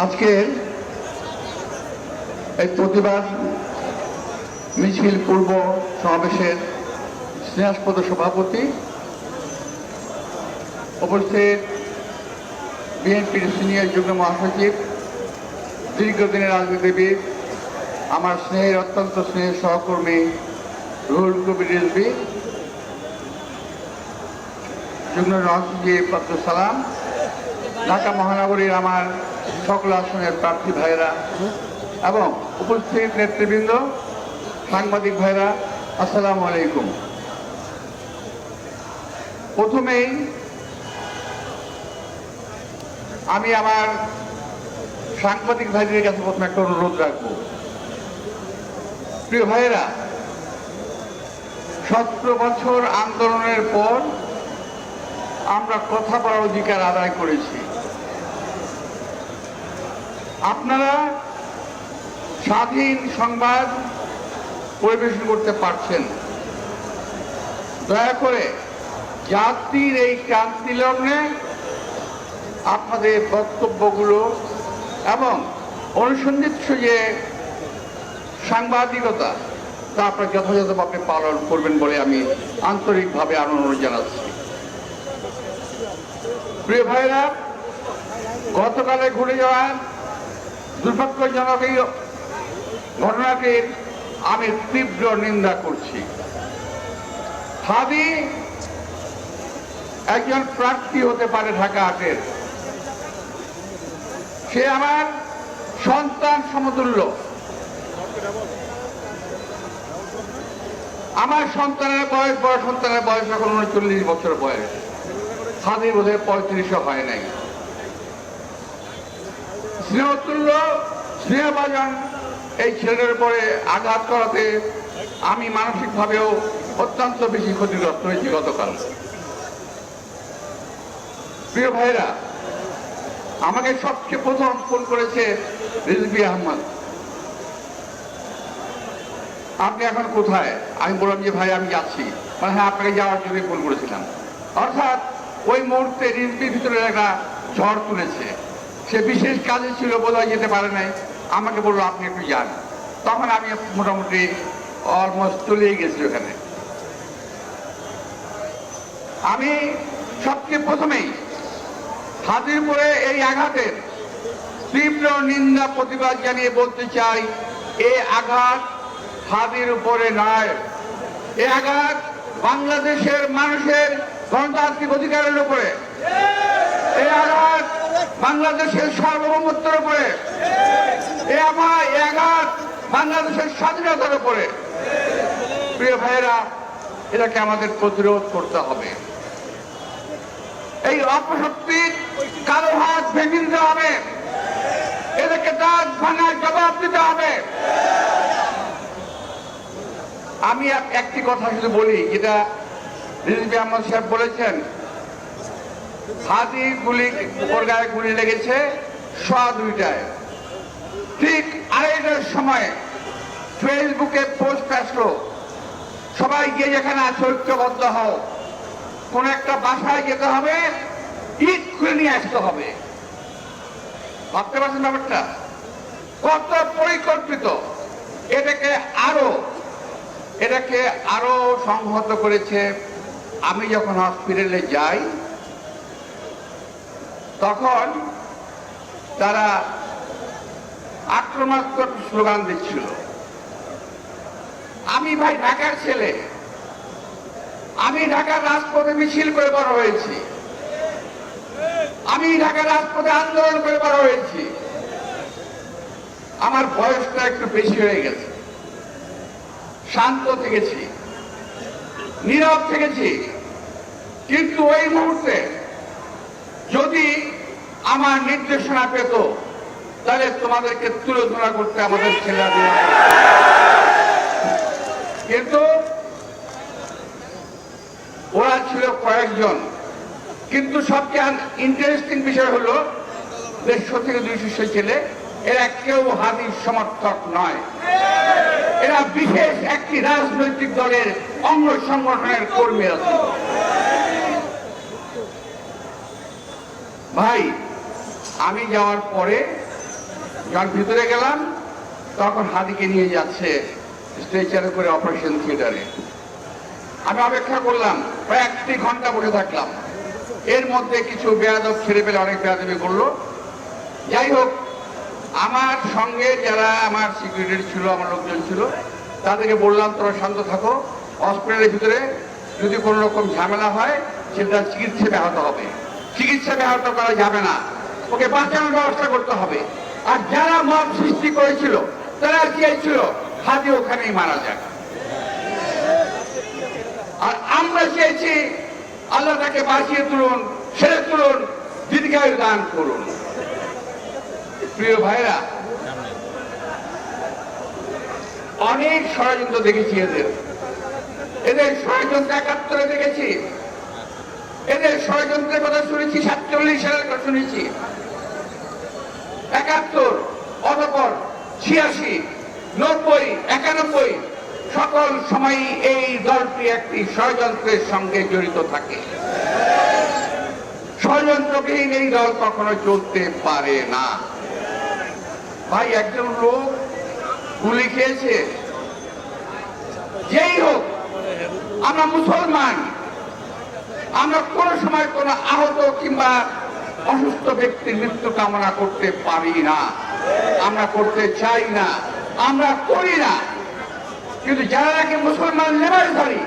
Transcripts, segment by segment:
আজকের এই প্রতিবাদ মিছিল পূর্ব সমাবেশের স্নেহাস্পদ সভাপতি, উপস্থিত বিএনপির সিনিয়র যুগ্ম মহাসচিব, দীর্ঘদিনের রাজনীতিবিদ, আমার স্নেহের অত্যন্ত স্নেহের সহকর্মী রুহুল কবির রিজভী, যুগ্ম মহাসচিব আব্দুল সালাম, ঢাকা মহানগরীর আমার সকল আসনের প্রার্থী ভাইরা এবং উপস্থিত নেতৃবৃন্দ, সাংবাদিক ভাইরা, আসসালামু আলাইকুম। প্রথমেই আমি আমার সাংবাদিক ভাইদের কাছে প্রথমে একটা অনুরোধ রাখবো। প্রিয় ভাইয়েরা, 17 বছর আন্দোলনের পর আমরা কথা বলার অধিকার আদায় করেছি। আপনারা স্বাধীন সংবাদ পরিবেশন করতে পারছেন। দয়া করে জাতির এই ক্রান্তি লগ্নে আপনাদের বক্তব্যগুলো এবং অনুসন্ধিৎস যে সাংবাদিকতা তা আপনারা যথাযথভাবে পালন করবেন বলে আমি আন্তরিকভাবে অনুরোধ জানাচ্ছি। প্রিয় ভাইরা, গতকালে ঘুরে যাওয়া দুর্ভাগ্যজনক এই ঘটনাটির আমি তীব্র নিন্দা করছি। হাদি একজন প্রার্থী হতে পারে ঢাকা 8-এর, সে আমার সন্তান সমতুল্য। আমার সন্তানের বয়স, বড় সন্তানের বয়স এখন 39 বছর বয়স, হাদি বোধহয় 35ও হয় নাই। স্নেহতুল্য, স্নেহভাজন এই ছেলের উপরে আঘাত করাতে আমি মানসিকভাবেও অত্যন্ত বেশি ক্ষতিগ্রস্ত হয়েছি গতকাল। প্রিয় ভাইরা, আমাকে সবচেয়ে প্রথম ফোন করেছে রিজভী আহমদ, আপনি এখন কোথায়? আমি বললাম যে ভাই আমি যাচ্ছি। মানে হ্যাঁ, আপনাকে যাওয়ার জন্য ফোন করেছিলাম। অর্থাৎ ওই মুহূর্তে রিজভীর ভিতরে একটা ঝড় তুলেছে, সে বিশেষ কাজে ছিল, বোধহয় যেতে পারে নাই। আমাকে বললো আপনি একটু যান। তখন আমি মোটামুটি অলমোস্ট চলেই গেছি ওখানে। আমি সবচেয়ে প্রথমেই হাদির উপরে এই আঘাতের তীব্র নিন্দা প্রতিবাদ জানিয়ে বলতে চাই, এই আঘাত হাদির উপরে নয়, এই আঘাত বাংলাদেশের মানুষের গণতান্ত্রিক অধিকারের উপরে, এই আঘাত বাংলাদেশের সার্বভৌমত্বের উপরে, এই আঘাত বাংলাদেশের স্বাধীনতার উপরে। প্রিয় ভাইয়েরা, এটাকে আমাদের প্রতিরোধ করতে হবে। এই অপশক্তির কালো হাত ভেঙে দিতে হবে, এদেরকে দাঁত ভাঙার জবাব দিতে হবে। আমি একটি কথা শুধু বলি, যেটা রিজভী আহমদ সাহেব বলেছেন, হাদি উপর গায়ে গুলি লেগেছে 2:15। ঠিক 2:30টার সময় ফেসবুকে পোস্ট আসলো, সবাই গিয়ে যেখানে আছে ঐক্যবদ্ধ হও, কোন একটা বাসায় যেতে হবে, ইট খুলে নিয়ে আসতে হবে। ভাবতে পারছেন ব্যাপারটা কত পরিকল্পিত? এটাকে আরো সংহত করেছে। আমি যখন হসপিটালে যাই তখন তারা আক্রমণাত্মক স্লোগান দিচ্ছিল। আমি ভাই ঢাকার ছেলে, আমি ঢাকার রাজপথে মিছিল করে বড় হয়েছি, আমি ঢাকার রাজপথে আন্দোলন করে বড় হয়েছি। আমার বয়সটা একটু বেশি হয়ে গেছে, শান্ত থেকেছি, নীরব থেকেছি, কিন্তু ওই মুহূর্তে যদি আমার নির্দেশনা পেত তাহলে তোমাদেরকে তুলে ধরা করতে আমাদের ছেলেরা দিল। কিন্তু ওরা ছিল কয়েকজন। কিন্তু সবচেয়ে ইন্টারেস্টিং বিষয় হলো 150 থেকে 200 ছেলে, এরা কেউ হাদির সমর্থক নয়, এরা বিশেষ একটি রাজনৈতিক দলের অঙ্গ সংগঠনের কর্মী আছে। ভাই, আমি যাওয়ার পরে যখন ভিতরে গেলাম তখন হাদিকে নিয়ে যাচ্ছে স্ট্রেচারে করে অপারেশন থিয়েটারে। আমি অপেক্ষা করলাম, প্রায় 1 ঘন্টা বসে থাকলাম। এর মধ্যে কিছু বেয়াদব ছেড়ে পেলে অনেক বেয়াদবি করলো। যাই হোক, আমার সঙ্গে যারা আমার সিকিউরিটি ছিল, আমার লোকজন ছিল, তাদেরকে বললাম তোরা শান্ত থাকো, হসপিটালের ভিতরে যদি কোনো রকম ঝামেলা হয় সেটা চিকিৎসা ব্যাহত হবে, চিকিৎসা ব্যাহত করা যাবে না, ওকে বাঁচানোর ব্যবস্থা করতে হবে। আর যারা মব সৃষ্টি করেছিল তারা চেয়েছিল হাদি ওখানেই মারা যাক, আর আমরা চেয়েছি আল্লাহ তাকে বাঁচিয়ে তুলুন, ছেড়ে তুলুন, দীর্ঘায়ু দান করুন। প্রিয় ভাইরা, অনেক ষড়যন্ত্র দেখেছি, এদের ষড়যন্ত্র 71-এ দেখেছি, এদের ষড়যন্ত্রের কথা শুনেছি, 47 সালের কথা শুনেছি, 71, অতঃপর 86, 90, 91 সকল সময়ই এই দলটি একটি ষড়যন্ত্রের সঙ্গে জড়িত থাকে। ষড়যন্ত্রবিহীন এই দল কখনো চলতে পারে না। ভাই, একজন লোক গুলি খেয়েছে, যেই হোক, আমরা মুসলমান, আমরা কোন সময় কোন আহত কিংবা অসুস্থ ব্যক্তির মৃত্যু কামনা করতে পারি না, আমরা করতে চাই না, আমরা করি না। কিন্তু যারা নাকি মুসলমান লেবাসধারী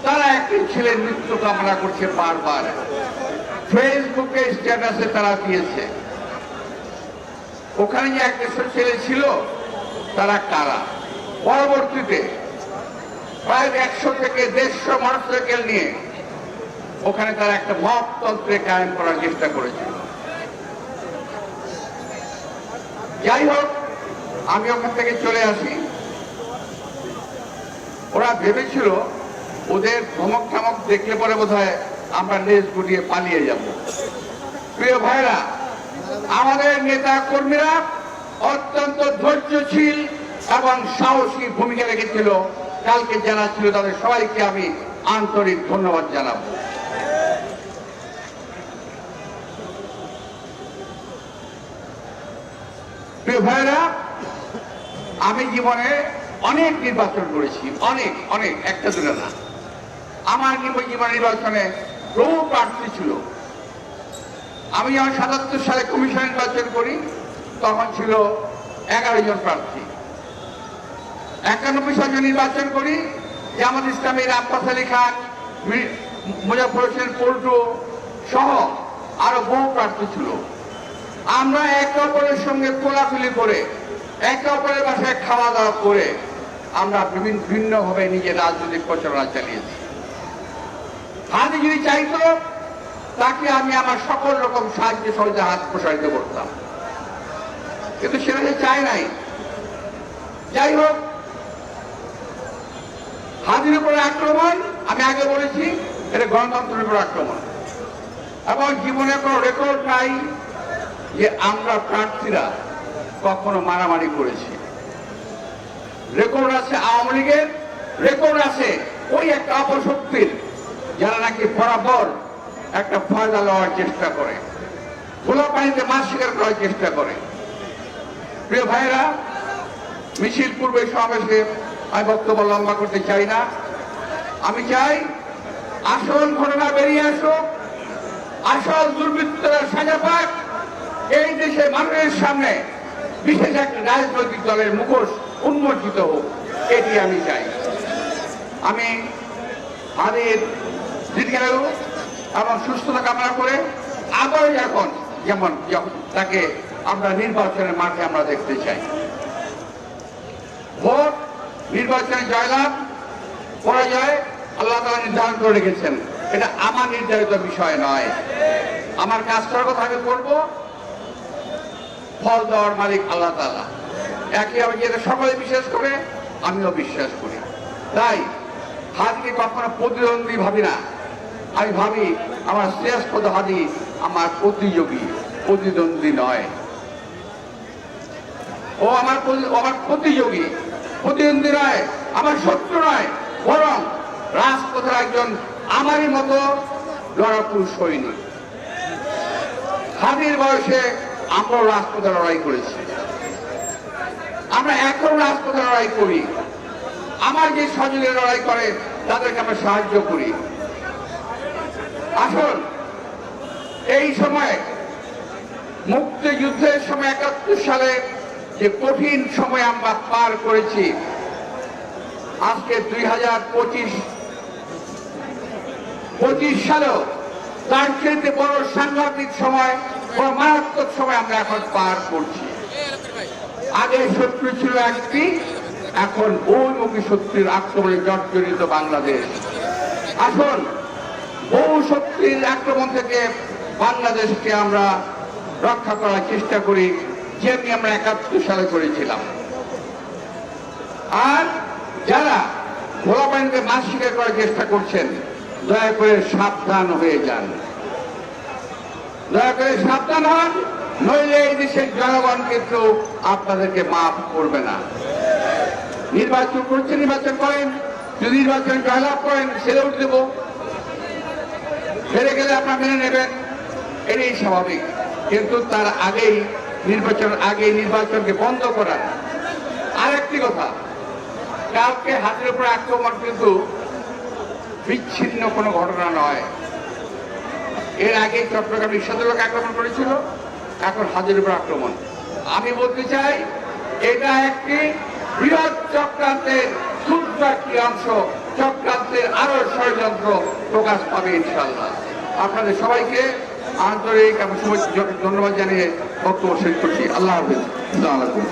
তারা একটি ছেলের মৃত্যু কামনা করছে বারবার, ফেসবুকে স্ট্যাটাসে তারা দিয়েছে। ওখানে যে একটা ছেলে ছিল তারা কারা? পরবর্তীতে প্রায় 100 থেকে 150 মোটরসাইকেল নিয়ে ওখানে তারা একটা মপতন্ত্রে কায়েম করার চেষ্টা করেছিল। যাই হোক, আমি ওখান থেকে চলে আসি। ওরা ভেবেছিল ওদের ধমক ঠমক দেখলে পরে বোধহয় আমরা লেজ গুটিয়ে পালিয়ে যাব। প্রিয় ভাইরা, আমাদের নেতা কর্মীরা অত্যন্ত ধৈর্যশীল এবং সাহসী ভূমিকা রেখেছিল। কালকে যারা ছিল তাদের সবাইকে আমি আন্তরিক ধন্যবাদ জানাবো। প্রিয় ভাইরা, আমি জীবনে অনেক নির্বাচন করেছি, অনেক অনেক, একটা দুটো না। আমার জীবন নির্বাচনে বহু প্রার্থী ছিল। আমি যখন 77 সালে কমিশন নির্বাচন করি তখন ছিল 11 জন প্রার্থী। 91 সালে নির্বাচন করি, জামাত ইসলামের আব্বাস আলী খান, মুজাফর হোসেন পল্টু সহ আরো বহু প্রার্থী ছিল। আমরা একে অপরের সঙ্গে কোলাকুলি করে, একে অপরের বাসায় খাওয়া দাওয়া করে আমরা ভিন্নভাবে নিজের রাজনৈতিক প্রচারণা চালিয়েছি। হাদি যদি চাইতো তাকে আমি আমার সকল রকম সাহায্য সহজে হাত প্রসারিত করতাম, কিন্তু সেটা সে চায় নাই। যাই হোক, হাদির উপরে আক্রমণ, আমি আগে বলেছি, এটা গণতন্ত্রের উপর আক্রমণ। এবং জীবনে কোনো রেকর্ড নাই যে আমরা প্রার্থীরা কখনো মারামারি করেছি। রেকর্ড আছে আওয়ামী লীগের, রেকর্ড আছে ওই একটা অপশক্তির, যারা নাকি বরাবর একটা ফায়দা লওয়ার চেষ্টা করে, খোলা পানিতে মাছ শিকার করার চেষ্টা করে। প্রিয় ভাইরা, মিছিল পূর্বে সমাবেশে আমি বক্তব্য লম্বা করতে চাই না। আমি চাই আসল ঘটনা বেরিয়ে আসুক, আসল দুর্বৃত্তরা সাজা পাক, এই দেশে মানুষের সামনে বিশেষ একটা রাজনৈতিক দলের মুখোশ উন্মোচিত হোক, এটি আমি চাই। আমি হাদির দীর্ঘায়ু এবং সুস্থতা কামনা করে আবার যখন তাকে আমরা নির্বাচনের মাঠে আমরা দেখতে চাই। ভোট, নির্বাচনে জয়লাভ পরাজয় আল্লাহ তাআলা নির্ধারণ করে রেখেছেন, এটা আমার নির্ধারিত বিষয় নয়। আমার কাজ করার কথা আমি করবো, ফল দেওয়ার মালিক আল্লাহ তাআলা। একইভাবে যেটা সকলে বিশ্বাস করে আমিও বিশ্বাস করি। তাই হাদিকে কখনো প্রতিদ্বন্দ্বী ভাবি না, আমি ভাবি আমার শ্রেষ্ঠ হাদি আমার প্রতিযোগী, প্রতিদ্বন্দ্বী নয়। ও আমার প্রতিযোগী, প্রতিদ্বন্দ্বী নয়, আমার শত্রু নয়, বরং রাজপথের একজন আমারই মতো লড়াকু সৈনিক। হাদির বয়সে আমরাও রাজপথে লড়াই করেছি, আমরা এখন রাজপথে লড়াই করি, আমার যে সহযোগীরা লড়াই করে তাদেরকে আমরা সাহায্য করি। আসুন এই সময় মুক্তিযুদ্ধের সময় ৭১ সালে যে কঠিন সময় আমরা পার করেছি, আজকে ২০২৫ সালেও তার চেয়ে বড় সাংঘাতিক সময়, বড় মারাত্মক সময় আমরা এখন পার করছি। আগে শত্রু ছিল একটি, এখন বহুমুখী শত্রুর আক্রমণে জর্জরিত বাংলাদেশ। আসুন বহু শক্তির আক্রমণ থেকে বাংলাদেশকে আমরা রক্ষা করার চেষ্টা করি, যেমনি আমরা ৭১ সালে করেছিলাম। আর যারা ঘোলা পানিতে মাছ শিকার করার চেষ্টা করছেন, দয়া করে সাবধান হয়ে যান, দয়া করে সাবধান হন, নইলে এই দেশের জনগণ কিন্তু আপনাদেরকে মাফ করবে না। নির্বাচন করছেন, নির্বাচন করেন, যদি নির্বাচন জয়লাভ করেন ছেড়ে উঠে দেব, হেরে গেলে আপনারা মেনে নেবেন, এটাই স্বাভাবিক। কিন্তু তার আগেই নির্বাচনকে বন্ধ করার। আর একটি কথা, কালকে হাতের উপর আক্রমণ কিন্তু বিচ্ছিন্ন কোনো ঘটনা নয়। এর আগে চট্টগ্রাম রিকশাচালক আক্রমণ করেছিল, এখন হাতের উপর আক্রমণ। আমি বলতে চাই এটা একটি বৃহৎ চক্রান্তের ক্ষুদ্র একটি অংশ, চক্রান্তের আরো ষড়যন্ত্র প্রকাশ পাবে ইনশাআল্লাহ। আপনাদের সবাইকে আন্তরিক এবং ধন্যবাদ জানিয়ে বক্তব্য শেষ করছি। আল্লাহ হাফেজ। আসসালামু আলাইকুম।